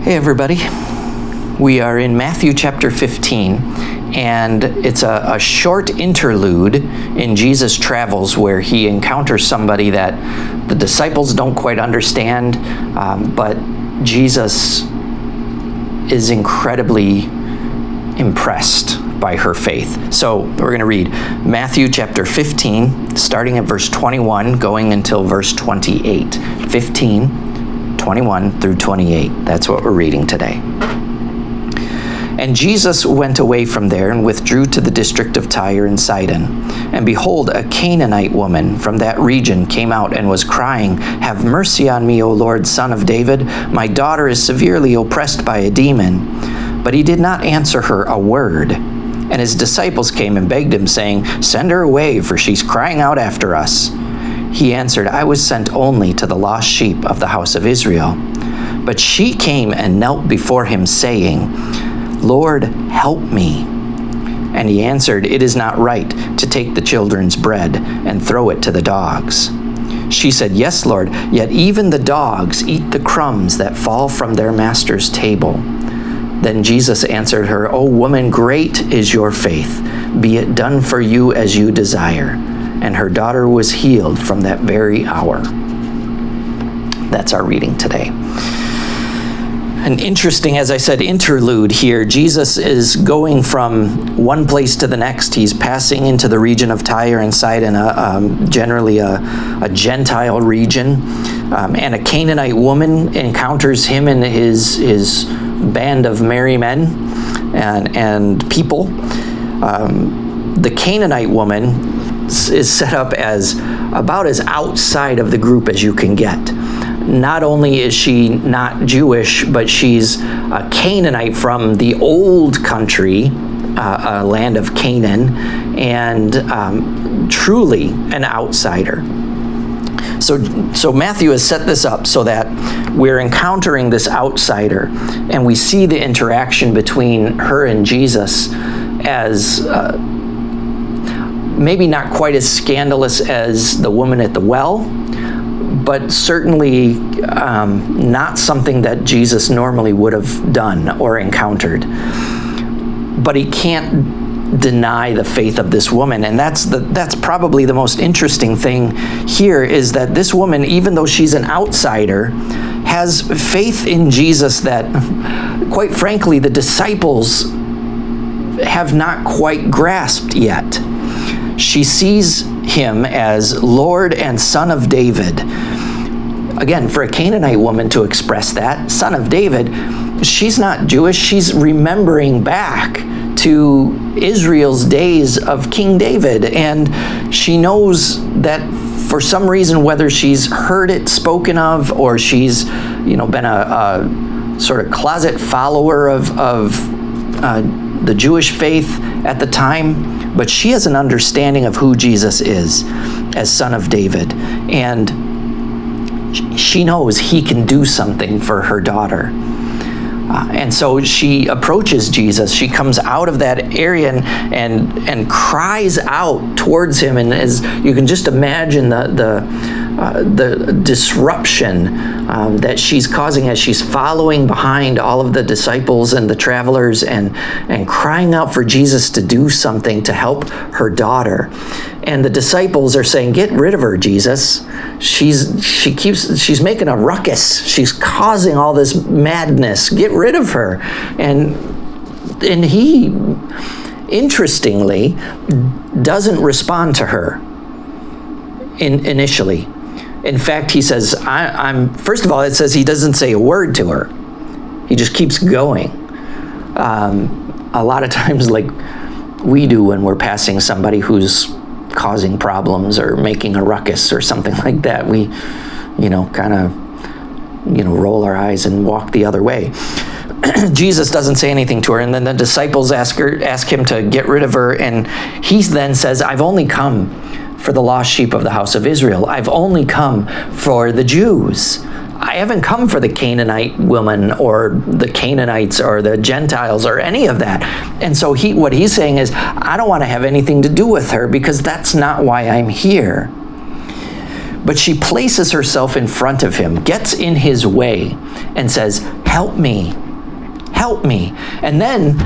Hey everybody, we are in Matthew chapter 15, and it's a short interlude in Jesus' travels where he encounters somebody that the disciples don't quite understand, but Jesus is incredibly impressed by her faith. So we're going to read Matthew chapter 15, starting at verse 21, going until verse 28. 15:21 through 28. That's what we're reading today. And Jesus went away from there and withdrew to the district of Tyre and Sidon. And behold, a Canaanite woman from that region came out and was crying, "Have mercy on me, O Lord, Son of David. My daughter is severely oppressed by a demon." But he did not answer her a word. And his disciples came and begged him, saying, "Send her away, for she's crying out after us." He answered, "I was sent only to the lost sheep of the house of Israel." But she came and knelt before him, saying, "Lord, help me." And he answered, "It is not right to take the children's bread and throw it to the dogs." She said, "Yes, Lord, yet even the dogs eat the crumbs that fall from their master's table." Then Jesus answered her, "O woman, great is your faith. Be it done for you as you desire." And her daughter was healed from that very hour. That's our reading today. An interesting, as I said, interlude here. Jesus is going from one place to the next. He's passing into the region of Tyre and Sidon, generally a Gentile region. And a Canaanite woman encounters him and his band of merry men and people. The Canaanite woman is set up as about as outside of the group as you can get. Not only is she not Jewish, but she's a Canaanite from the old country, land of Canaan, and truly an outsider. So Matthew has set this up so that we're encountering this outsider, and we see the interaction between her and Jesus as maybe not quite as scandalous as the woman at the well, but certainly not something that Jesus normally would have done or encountered. But he can't deny the faith of this woman, and that's probably the most interesting thing here, is that this woman, even though she's an outsider, has faith in Jesus that, quite frankly, the disciples have not quite grasped yet. She sees him as Lord and Son of David. Again, for a Canaanite woman to express that, Son of David, she's not Jewish. She's remembering back to Israel's days of King David. And she knows that for some reason, whether she's heard it spoken of or she's, been a sort of closet follower of the Jewish faith at the time, but she has an understanding of who Jesus is as Son of David. And she knows he can do something for her daughter. And so she approaches Jesus. She comes out of that area and cries out towards him. And as you can just imagine the disruption that she's causing as she's following behind all of the disciples and the travelers and crying out for Jesus to do something to help her daughter. And the disciples are saying, "Get rid of her, Jesus. She's making a ruckus. She's causing all this madness. Get rid of her." And he, interestingly, doesn't respond to her initially. In fact, he says, first of all, it says he doesn't say a word to her. He just keeps going. A lot of times, like we do when we're passing somebody who's causing problems or making a ruckus or something like that, we, kind of, roll our eyes and walk the other way. Jesus doesn't say anything to her, and then the disciples ask him to get rid of her, and he then says, "I've only come for the lost sheep of the house of Israel. I've only come for the Jews. I haven't come for the Canaanite woman or the Canaanites or the Gentiles or any of that." And so what he's saying is, I don't want to have anything to do with her because that's not why I'm here. But she places herself in front of him, gets in his way, and says, "Help me. Help me." And then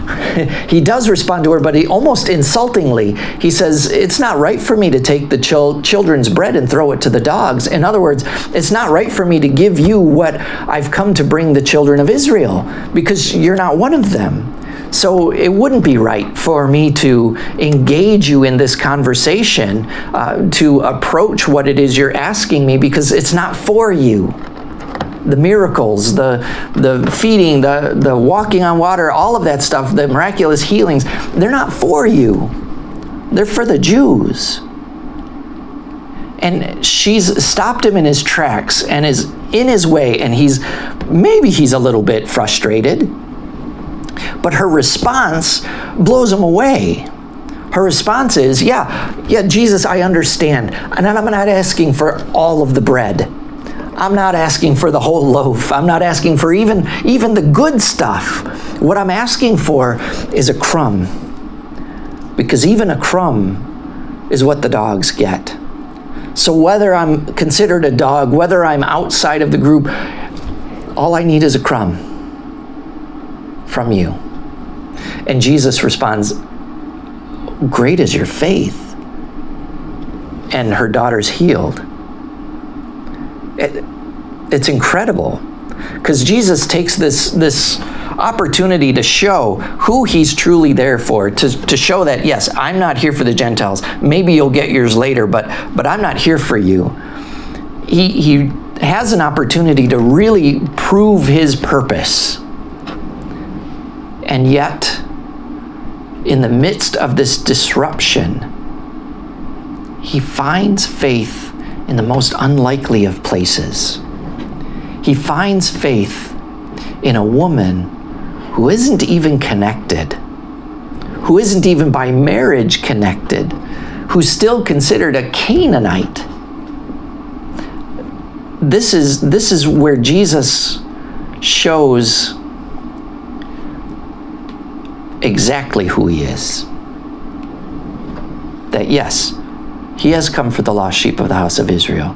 he does respond to her, but he almost insultingly, he says, "It's not right for me to take the children's bread and throw it to the dogs." In other words, it's not right for me to give you what I've come to bring the children of Israel, because you're not one of them. So it wouldn't be right for me to engage you in this conversation, to approach what it is you're asking me, because it's not for you. The miracles, the feeding, the walking on water, all of that stuff, the miraculous healings, they're not for you. They're for the Jews. And she's stopped him in his tracks and is in his way, and maybe he's a little bit frustrated, but her response blows him away. Her response is, yeah, Jesus, I understand. And I'm not asking for all of the bread. I'm not asking for the whole loaf. I'm not asking for even the good stuff. What I'm asking for is a crumb. Because even a crumb is what the dogs get. So whether I'm considered a dog, whether I'm outside of the group, all I need is a crumb from you. And Jesus responds, "Great is your faith." And her daughter's healed. It's incredible, because Jesus takes this opportunity to show who he's truly there for, to show that, yes, I'm not here for the Gentiles. Maybe you'll get yours later, but I'm not here for you. He has an opportunity to really prove his purpose. And yet, in the midst of this disruption, he finds faith in the most unlikely of places. He finds faith in a woman who isn't even connected, who isn't even by marriage connected, who's still considered a Canaanite. This is where Jesus shows exactly who he is. That yes, he has come for the lost sheep of the house of Israel.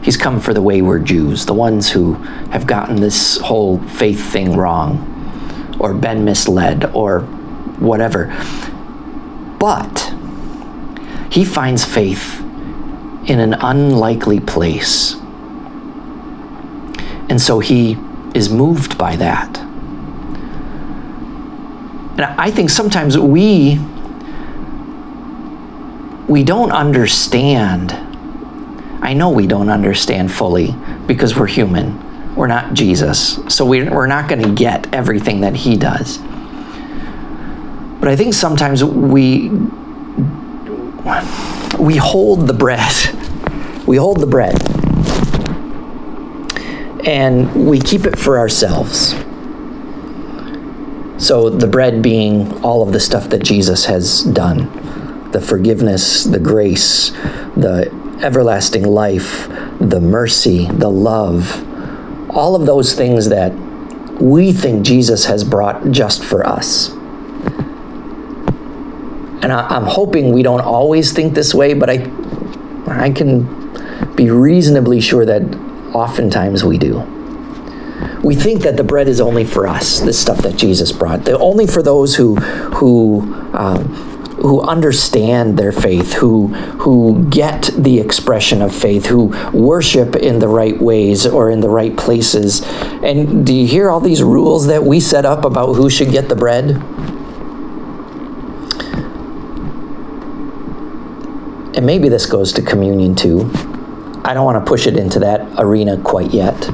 He's come for the wayward Jews, the ones who have gotten this whole faith thing wrong, or been misled, or whatever. But he finds faith in an unlikely place. And so he is moved by that. And I think sometimes we don't understand. I know we don't understand fully, because we're human. We're not Jesus. So we're not going to get everything that he does. But I think sometimes we hold the bread. We hold the bread. And we keep it for ourselves. So the bread being all of the stuff that Jesus has done. The forgiveness, the grace, the everlasting life, the mercy, the love, all of those things that we think Jesus has brought just for us. And I'm hoping we don't always think this way, but I can be reasonably sure that oftentimes we do. We think that the bread is only for us, this stuff that Jesus brought. Only for those who understand their faith, who get the expression of faith, who worship in the right ways or in the right places. And do you hear all these rules that we set up about who should get the bread? And maybe this goes to communion too. I don't want to push it into that arena quite yet.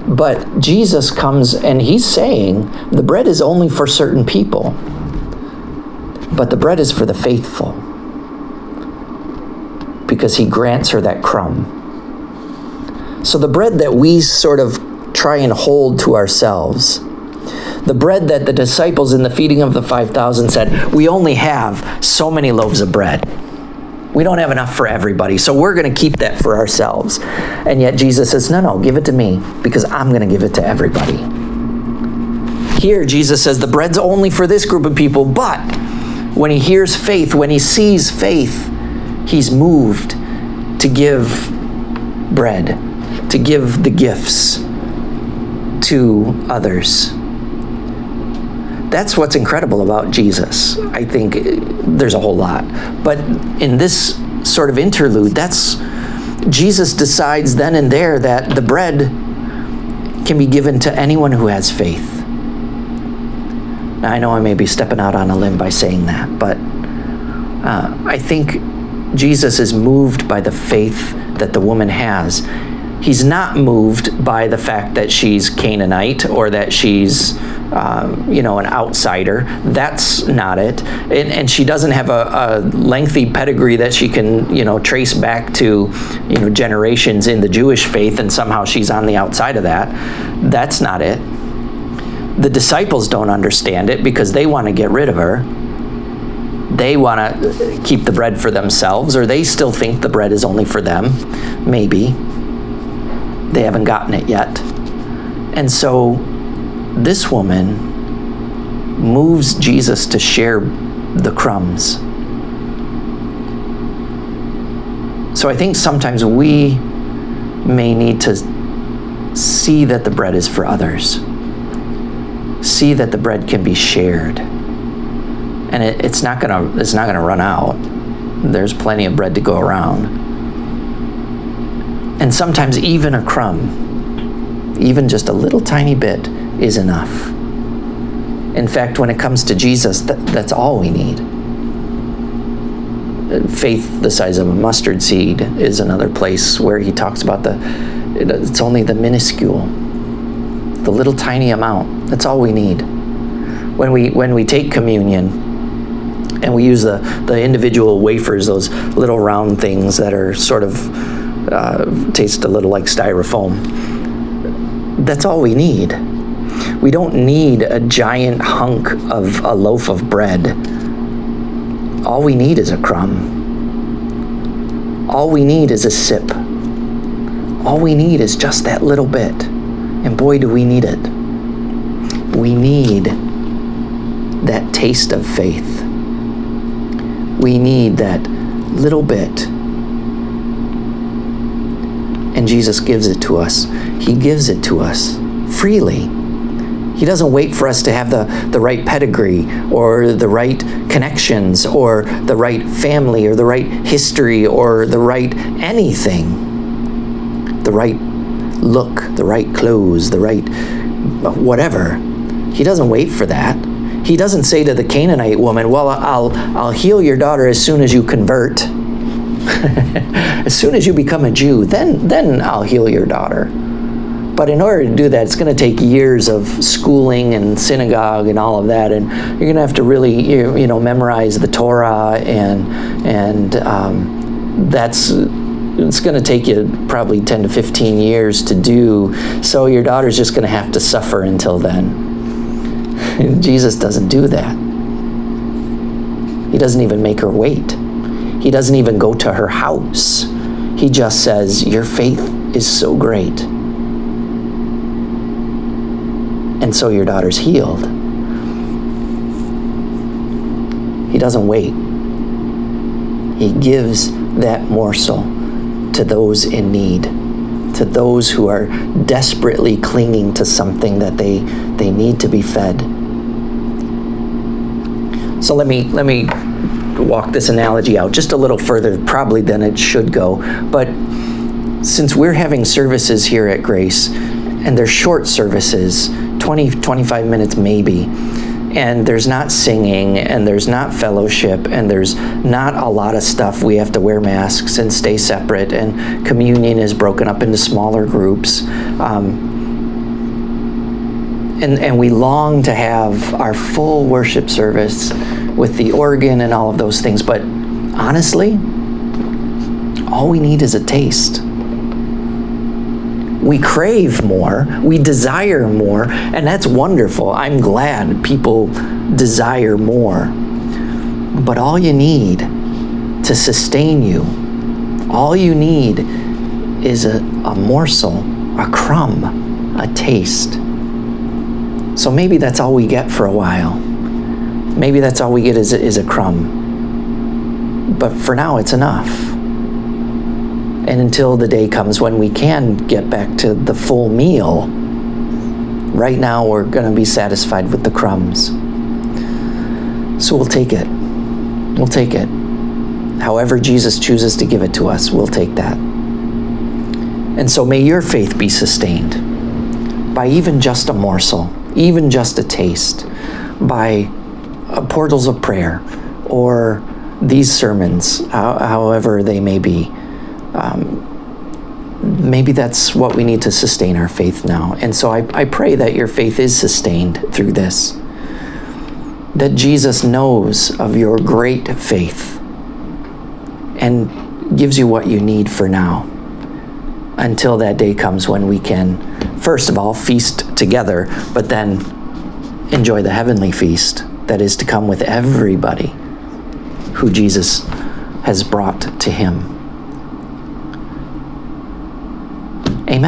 But Jesus comes and he's saying the bread is only for certain people. But the bread is for the faithful, because he grants her that crumb. So the bread that we sort of try and hold to ourselves, the bread that the disciples in the feeding of the 5,000 said, we only have so many loaves of bread. We don't have enough for everybody, so we're going to keep that for ourselves. And yet Jesus says, no, give it to me, because I'm going to give it to everybody. Here, Jesus says the bread's only for this group of people, but when he hears faith, when he sees faith, he's moved. to give bread, to give the gifts to others. That's what's incredible about Jesus. I think there's a whole lot. But in this sort of interlude, Jesus decides then and there that the bread can be given to anyone who has faith. Now, I know I may be stepping out on a limb by saying that, but I think Jesus is moved by the faith that the woman has. He's not moved by the fact that she's Canaanite or that she's an outsider. That's not it. And she doesn't have a lengthy pedigree that she can, trace back to, generations in the Jewish faith, and somehow she's on the outside of that. That's not it. The disciples don't understand it because they want to get rid of her. They want to keep the bread for themselves, or they still think the bread is only for them. Maybe. They haven't gotten it yet. And so this woman moves Jesus to share the crumbs. So I think sometimes we may need to see that the bread is for others. See that the bread can be shared. And it's not gonna run out. There's plenty of bread to go around. And sometimes even a crumb, even just a little tiny bit, is enough. In fact, when it comes to Jesus, that's all we need. Faith the size of a mustard seed is another place where he talks about it's only the minuscule, the little tiny amount. That's all we need. When we take communion, and we use the individual wafers, those little round things that are sort of taste a little like styrofoam. That's all we need. We don't need a giant hunk of a loaf of bread. All we need is a crumb. All we need is a sip. All we need is just that little bit. And boy, do we need it. We need that taste of faith. We need that little bit. And Jesus gives it to us. He gives it to us freely. He doesn't wait for us to have the right pedigree or the right connections or the right family or the right history or the right anything. The right look, the right clothes, the right whatever. He doesn't wait for that. He doesn't say to the Canaanite woman, well, I'll heal your daughter as soon as you convert. As soon as you become a Jew, then I'll heal your daughter. But in order to do that, it's going to take years of schooling and synagogue and all of that, and you're going to have to really, memorize the Torah, and it's going to take you probably 10 to 15 years to do. So your daughter's just going to have to suffer until then. Jesus doesn't do that. He doesn't even make her wait. He doesn't even go to her house. He just says, your faith is so great. And so your daughter's healed. He doesn't wait. He gives that morsel to those in need, to those who are desperately clinging to something that they need to be fed. So let me walk this analogy out just a little further probably than it should go. But since we're having services here at Grace, and they're short services, 20, 25 minutes maybe, and there's not singing, and there's not fellowship, and there's not a lot of stuff. We have to wear masks and stay separate, and communion is broken up into smaller groups. And we long to have our full worship service with the organ and all of those things. But honestly, all we need is a taste. We crave more, we desire more, and that's wonderful. I'm glad people desire more. But all you need to sustain you, all you need is a morsel, a crumb, a taste. So maybe that's all we get for a while. Maybe that's all we get is a crumb. But for now, it's enough. And until the day comes when we can get back to the full meal, right now we're going to be satisfied with the crumbs. So we'll take it. We'll take it. However Jesus chooses to give it to us, we'll take that. And so may your faith be sustained by even just a morsel, even just a taste, by portals of prayer or these sermons, however they may be. Maybe that's what we need to sustain our faith now. And so I pray that your faith is sustained through this, that Jesus knows of your great faith and gives you what you need for now, until that day comes when we can, first of all, feast together, but then enjoy the heavenly feast that is to come with everybody who Jesus has brought to him. Amen.